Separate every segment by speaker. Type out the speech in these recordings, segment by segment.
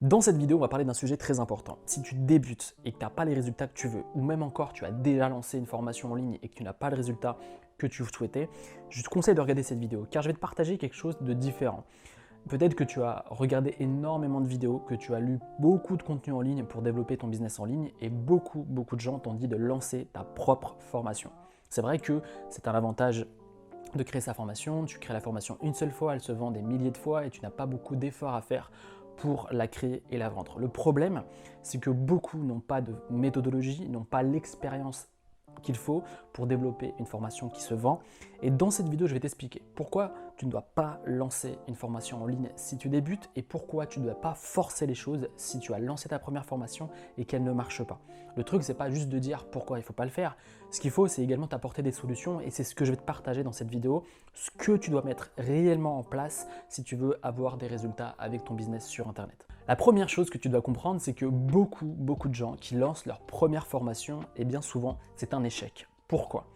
Speaker 1: Dans cette vidéo, on va parler d'un sujet très important. Si tu débutes et que tu n'as pas les résultats que tu veux, ou même encore tu as déjà lancé une formation en ligne et que tu n'as pas le résultat que tu souhaitais, je te conseille de regarder cette vidéo car je vais te partager quelque chose de différent. Peut-être que tu as regardé énormément de vidéos, que tu as lu beaucoup de contenu en ligne pour développer ton business en ligne et beaucoup de gens t'ont dit de lancer ta propre formation. C'est vrai que c'est un avantage de créer sa formation, tu crées la formation une seule fois, elle se vend des milliers de fois et tu n'as pas beaucoup d'efforts à faire pour la créer et la vendre. Le problème, c'est que beaucoup n'ont pas de méthodologie, n'ont pas l'expérience qu'il faut pour développer une formation qui se vend. Et dans cette vidéo, je vais t'expliquer pourquoi tu ne dois pas lancer une formation en ligne si tu débutes et pourquoi tu ne dois pas forcer les choses si tu as lancé ta première formation et qu'elle ne marche pas. Le truc, c'est pas juste de dire pourquoi il ne faut pas le faire. Ce qu'il faut, c'est également t'apporter des solutions et c'est ce que je vais te partager dans cette vidéo, ce que tu dois mettre réellement en place si tu veux avoir des résultats avec ton business sur Internet. La première chose que tu dois comprendre, c'est que beaucoup de gens qui lancent leur première formation, et bien souvent, c'est un échec. Pourquoi?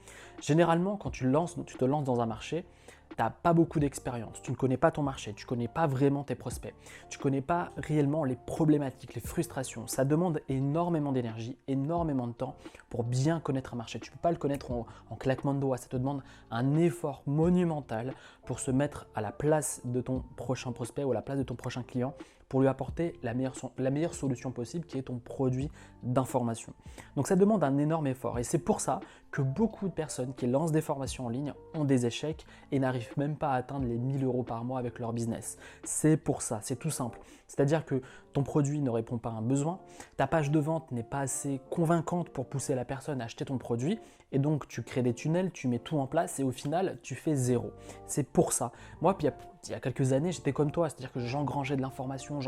Speaker 1: Généralement, quand tu te lances dans un marché, tu n'as pas beaucoup d'expérience, tu ne connais pas ton marché, tu ne connais pas vraiment tes prospects, tu ne connais pas réellement les problématiques, les frustrations. Ça demande énormément d'énergie, énormément de temps pour bien connaître un marché. Tu ne peux pas le connaître en claquement de doigts, ça te demande un effort monumental pour se mettre à la place de ton prochain prospect ou à la place de ton prochain client pour lui apporter la meilleure solution possible qui est ton produit d'information. Donc ça demande un énorme effort et c'est pour ça que beaucoup de personnes qui lancent des formations en ligne ont des échecs et n'arrivent même pas à atteindre les 1000 € par mois avec leur business. C'est pour ça, c'est tout simple. C'est-à-dire que ton produit ne répond pas à un besoin, ta page de vente n'est pas assez convaincante pour pousser la personne à acheter ton produit et donc tu crées des tunnels, tu mets tout en place et au final tu fais zéro. C'est pour ça. Moi, il y a quelques années, j'étais comme toi, c'est-à-dire que j'engrangeais de l'information,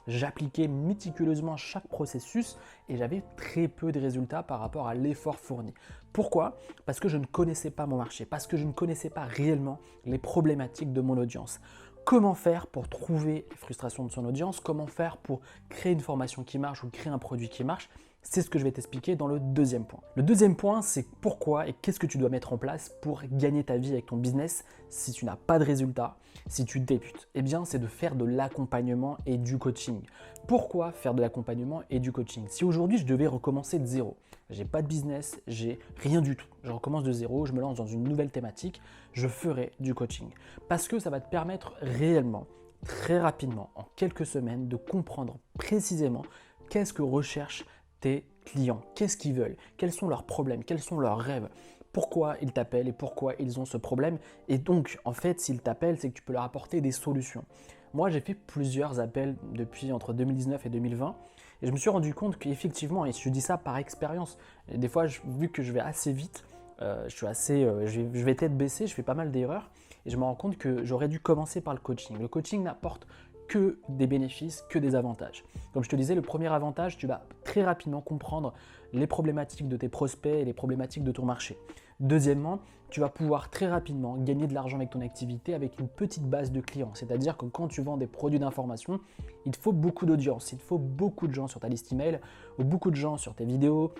Speaker 1: j'appliquais méticuleusement chaque processus et j'avais très peu de résultats par rapport à l'effort fourni. Pourquoi? Parce que je ne connaissais pas mon marché, parce que je ne connaissais pas réellement les problématiques de mon audience. Comment faire pour trouver les frustrations de son audience? Comment faire pour créer une formation qui marche ou créer un produit qui marche? C'est ce que je vais t'expliquer dans le deuxième point. Le deuxième point, c'est pourquoi et qu'est-ce que tu dois mettre en place pour gagner ta vie avec ton business si tu n'as pas de résultats, si tu débutes. Eh bien, c'est de faire de l'accompagnement et du coaching. Pourquoi faire de l'accompagnement et du coaching? Si aujourd'hui je devais recommencer de zéro, j'ai pas de business, j'ai rien du tout, je recommence de zéro, je me lance dans une nouvelle thématique, je ferai du coaching. Parce que ça va te permettre réellement, très rapidement, en quelques semaines, de comprendre précisément qu'est-ce que recherche tes clients, qu'est-ce qu'ils veulent, quels sont leurs problèmes, quels sont leurs rêves, pourquoi ils t'appellent et pourquoi ils ont ce problème. Et donc, en fait, s'ils t'appellent, c'est que tu peux leur apporter des solutions. Moi, j'ai fait plusieurs appels depuis entre 2019 et 2020 et je me suis rendu compte qu'effectivement, et je dis ça par expérience, des fois, vu que je vais assez vite, je vais tête baissée, je fais pas mal d'erreurs et je me rends compte que j'aurais dû commencer par le coaching. Le coaching n'apporte que des bénéfices, que des avantages. Comme je te disais, le premier avantage, tu vas très rapidement comprendre les problématiques de tes prospects et les problématiques de ton marché. Deuxièmement, tu vas pouvoir très rapidement gagner de l'argent avec ton activité avec une petite base de clients. C'est-à-dire que quand tu vends des produits d'information, il te faut beaucoup d'audience, il te faut beaucoup de gens sur ta liste email ou beaucoup de gens sur tes vidéos,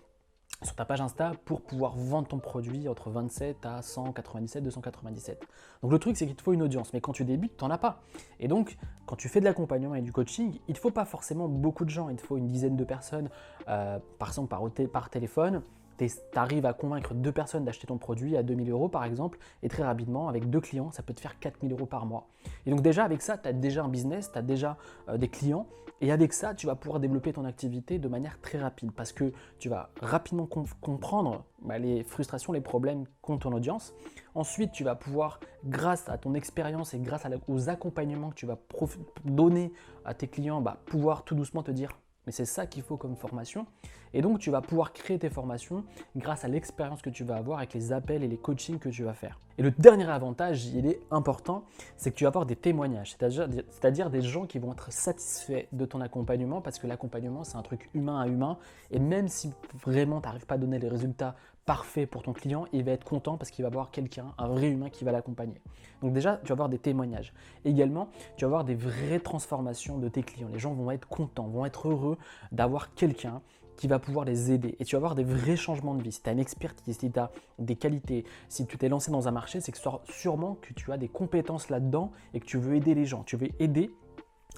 Speaker 1: sur ta page Insta pour pouvoir vendre ton produit entre 27 à 197, 297. Donc le truc, c'est qu'il te faut une audience, mais quand tu débutes, tu n'en as pas. Et donc, quand tu fais de l'accompagnement et du coaching, il ne te faut pas forcément beaucoup de gens, il te faut une dizaine de personnes, par exemple par téléphone. Tu arrives à convaincre 2 personnes d'acheter ton produit à 2000 € par exemple, et très rapidement, avec 2 clients, ça peut te faire 4000 € par mois. Et donc déjà, avec ça, tu as déjà un business, tu as déjà des clients, et avec ça, tu vas pouvoir développer ton activité de manière très rapide, parce que tu vas rapidement comprendre les frustrations, les problèmes qu'ont ton audience. Ensuite, tu vas pouvoir, grâce à ton expérience et grâce aux accompagnements que tu vas donner à tes clients, pouvoir tout doucement te dire mais c'est ça qu'il faut comme formation. Et donc, tu vas pouvoir créer tes formations grâce à l'expérience que tu vas avoir avec les appels et les coachings que tu vas faire. Et le dernier avantage, il est important, c'est que tu vas avoir des témoignages, c'est-à-dire des gens qui vont être satisfaits de ton accompagnement parce que l'accompagnement, c'est un truc humain à humain. Et même si vraiment tu n'arrives pas à donner les résultats parfaits pour ton client, il va être content parce qu'il va avoir quelqu'un, un vrai humain qui va l'accompagner. Donc déjà, tu vas avoir des témoignages. Également, tu vas avoir des vraies transformations de tes clients. Les gens vont être contents, vont être heureux d'avoir quelqu'un qui va pouvoir les aider. Et tu vas avoir des vrais changements de vie. Si tu as une expertise, si tu as des qualités, si tu t'es lancé dans un marché, c'est que sûrement que tu as des compétences là-dedans et que tu veux aider les gens. Tu veux aider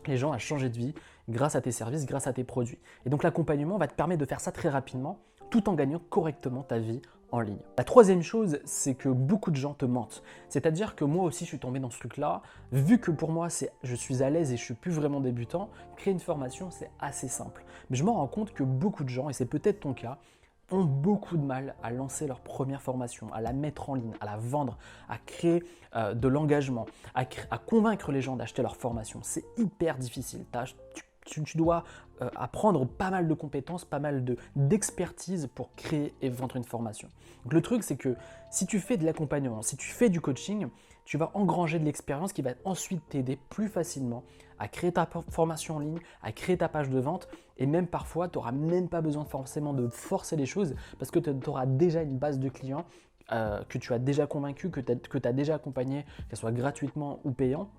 Speaker 1: les gens à changer de vie grâce à tes services, grâce à tes produits. Et donc l'accompagnement va te permettre de faire ça très rapidement tout en gagnant correctement ta vie en ligne. La troisième chose, c'est que beaucoup de gens te mentent. C'est-à-dire que moi aussi, je suis tombé dans ce truc-là. Vu que pour moi, je suis à l'aise et je suis plus vraiment débutant, créer une formation, c'est assez simple. Mais je me rends compte que beaucoup de gens, et c'est peut-être ton cas, ont beaucoup de mal à lancer leur première formation, à la mettre en ligne, à la vendre, à créer de l'engagement, à convaincre les gens d'acheter leur formation. C'est hyper difficile. Tu dois apprendre pas mal de compétences, pas mal d'expertise pour créer et vendre une formation. Donc le truc, c'est que si tu fais de l'accompagnement, si tu fais du coaching, tu vas engranger de l'expérience qui va ensuite t'aider plus facilement à créer ta formation en ligne, à créer ta page de vente et même parfois, tu n'auras même pas besoin forcément de forcer les choses parce que tu auras déjà une base de clients que tu as déjà convaincu, que tu as déjà accompagné, qu'elle soit gratuitement ou payant,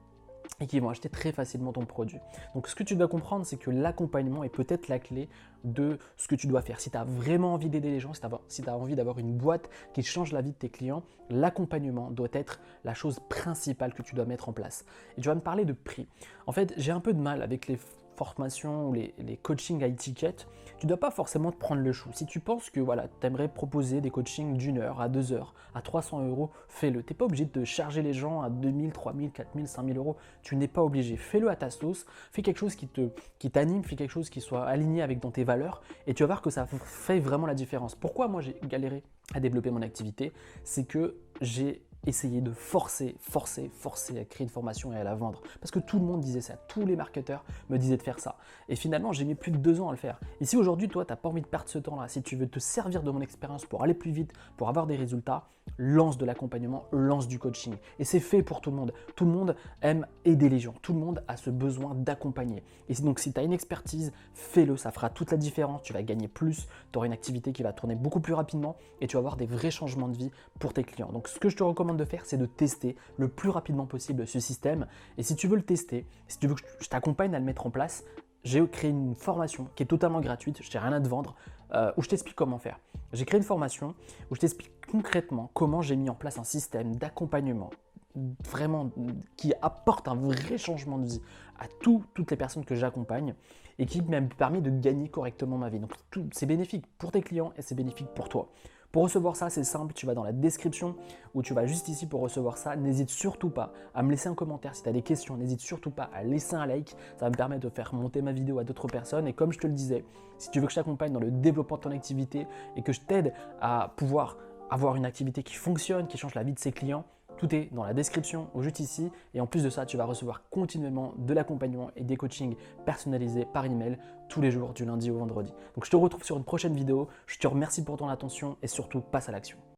Speaker 1: et qui vont acheter très facilement ton produit. Donc ce que tu dois comprendre, c'est que l'accompagnement est peut-être la clé de ce que tu dois faire. Si tu as vraiment envie d'aider les gens, si tu as envie d'avoir une boîte qui change la vie de tes clients, l'accompagnement doit être la chose principale que tu dois mettre en place. Et tu vas me parler de prix. En fait, j'ai un peu de mal avec les formations ou les coachings à étiquette. Tu ne dois pas forcément te prendre le chou. Si tu penses que voilà, tu aimerais proposer des coachings d'1 heure à 2 heures à 300 €, fais-le. Tu n'es pas obligé de charger les gens à 2000, 3000, 4000, 5000 €. Tu n'es pas obligé. Fais-le à ta sauce. Fais quelque chose qui t'anime, fais quelque chose qui soit aligné avec dans tes valeurs et tu vas voir que ça fait vraiment la différence. Pourquoi moi j'ai galéré à développer mon activité? C'est que j'ai essayé de forcer à créer une formation et à la vendre. Parce que tout le monde disait ça, tous les marketeurs me disaient de faire ça. Et finalement, j'ai mis plus de 2 ans à le faire. Et si aujourd'hui, toi, tu n'as pas envie de perdre ce temps-là, si tu veux te servir de mon expérience pour aller plus vite, pour avoir des résultats, lance de l'accompagnement, lance du coaching. Et c'est fait pour tout le monde. Tout le monde aime aider les gens. Tout le monde a ce besoin d'accompagner. Et donc, si tu as une expertise, fais-le, ça fera toute la différence. Tu vas gagner plus, tu auras une activité qui va tourner beaucoup plus rapidement et tu vas avoir des vrais changements de vie pour tes clients. Donc, ce que je te recommande de faire, c'est de tester le plus rapidement possible ce système. Et si tu veux le tester, si tu veux que je t'accompagne à le mettre en place, j'ai créé une formation qui est totalement gratuite, je n'ai rien à te vendre, où je t'explique comment faire. J'ai créé une formation où je t'explique concrètement comment j'ai mis en place un système d'accompagnement vraiment qui apporte un vrai changement de vie à toutes les personnes que j'accompagne et qui m'a permis de gagner correctement ma vie. Donc c'est bénéfique pour tes clients et c'est bénéfique pour toi. Pour recevoir ça, c'est simple, tu vas dans la description ou tu vas juste ici pour recevoir ça. N'hésite surtout pas à me laisser un commentaire si tu as des questions. N'hésite surtout pas à laisser un like. Ça va me permettre de faire monter ma vidéo à d'autres personnes. Et comme je te le disais, si tu veux que je t'accompagne dans le développement de ton activité et que je t'aide à pouvoir avoir une activité qui fonctionne, qui change la vie de ses clients, tout est dans la description ou juste ici. Et en plus de ça, tu vas recevoir continuellement de l'accompagnement et des coachings personnalisés par email tous les jours du lundi au vendredi. Donc je te retrouve sur une prochaine vidéo. Je te remercie pour ton attention et surtout passe à l'action.